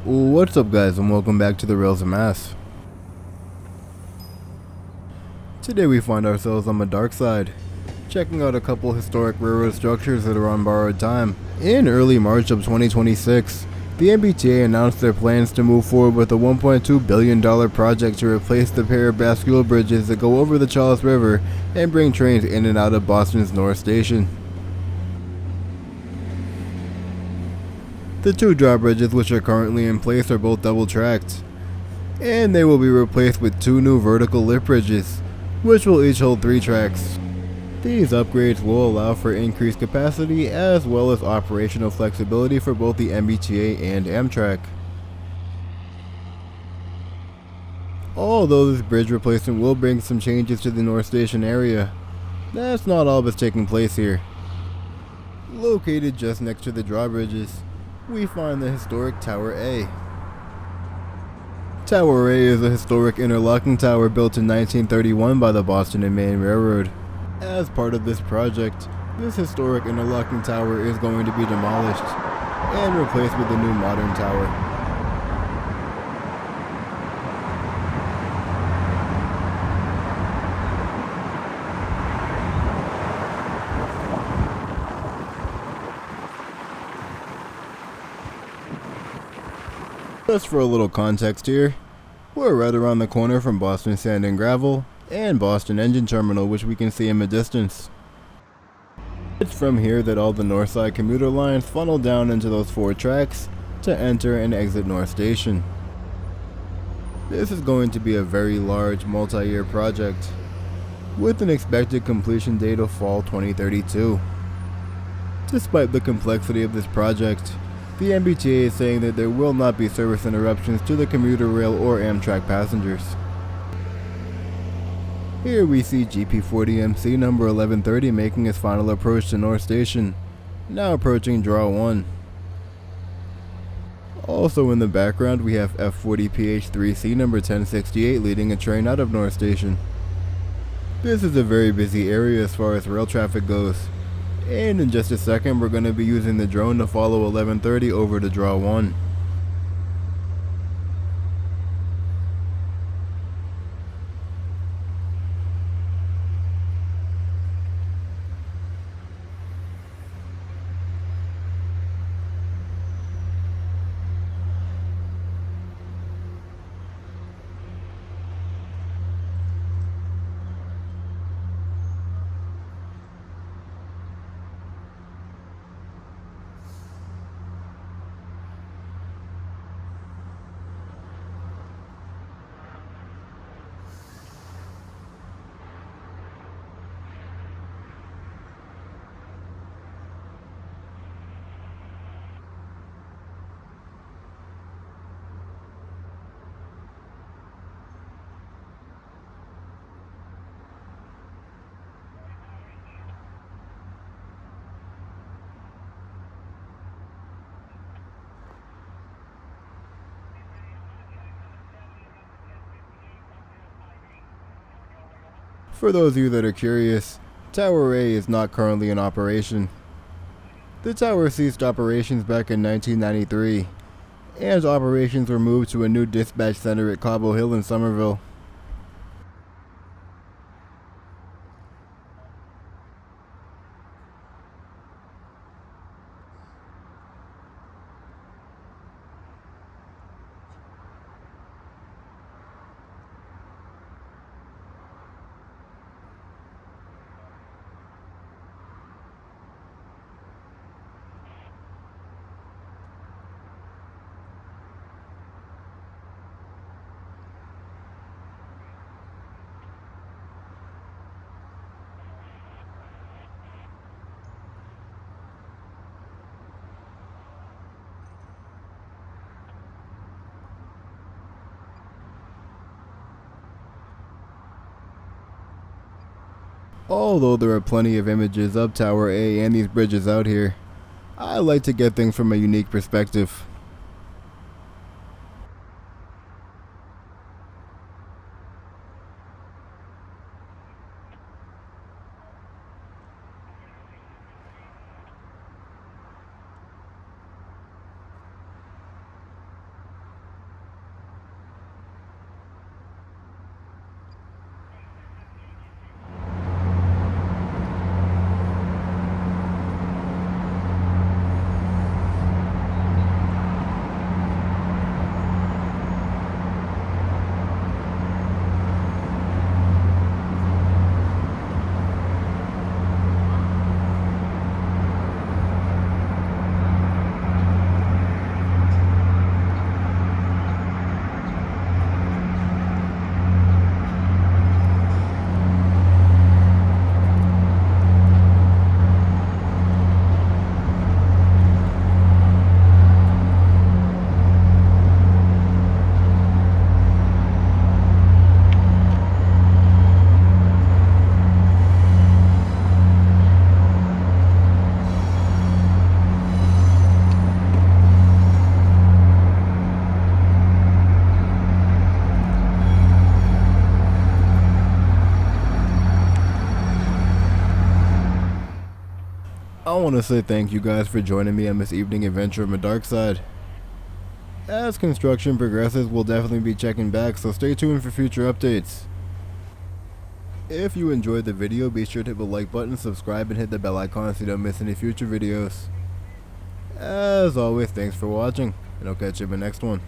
What's up guys, and welcome back to the Rails of Mass. Today we find ourselves on the dark side, checking out a couple historic railroad structures that are on borrowed time. In early March of 2026, the MBTA announced their plans to move forward with a $1.2 billion project to replace the pair of bascule bridges that go over the Charles River and bring trains in and out of Boston's North Station. The two drawbridges which are currently in place are both double-tracked, and they will be replaced with two new vertical lift bridges, which will each hold 3 tracks. These upgrades will allow for increased capacity as well as operational flexibility for both the MBTA and Amtrak. Although this bridge replacement will bring some changes to the North Station area, that's not all that's taking place here. Located just next to the drawbridges, we find the historic Tower A. Tower A is a historic interlocking tower built in 1931 by the Boston and Maine Railroad. As part of this project, this historic interlocking tower is going to be demolished and replaced with a new modern tower. Just for a little context here, we're right around the corner from Boston Sand and Gravel and Boston Engine Terminal, which we can see in the distance. It's from here that all the Northside commuter lines funnel down into those 4 tracks to enter and exit North Station. This is going to be a very large multi-year project, with an expected completion date of fall 2032. Despite the complexity of this project, the MBTA is saying that there will not be service interruptions to the commuter rail or Amtrak passengers. Here we see GP40MC number 1130 making its final approach to North Station, now approaching Draw 1. Also in the background we have F40PH3C number 1068 leading a train out of North Station. This is a very busy area as far as rail traffic goes, and in just a second we're going to be using the drone to follow 1130 over to Draw 1. For those of you that are curious, Tower A is not currently in operation. The tower ceased operations back in 1993, and operations were moved to a new dispatch center at Cobble Hill in Somerville. Although there are plenty of images of Tower A and these bridges out here, I like to get things from a unique perspective. want to say thank you guys for joining me on this evening adventure on the dark side. As construction progresses, we'll definitely be checking back, so stay tuned for future updates. If you enjoyed the video, be sure to hit the like button, subscribe, and hit the bell icon so you don't miss any future videos. As always, thanks for watching, and I'll catch you in the next one.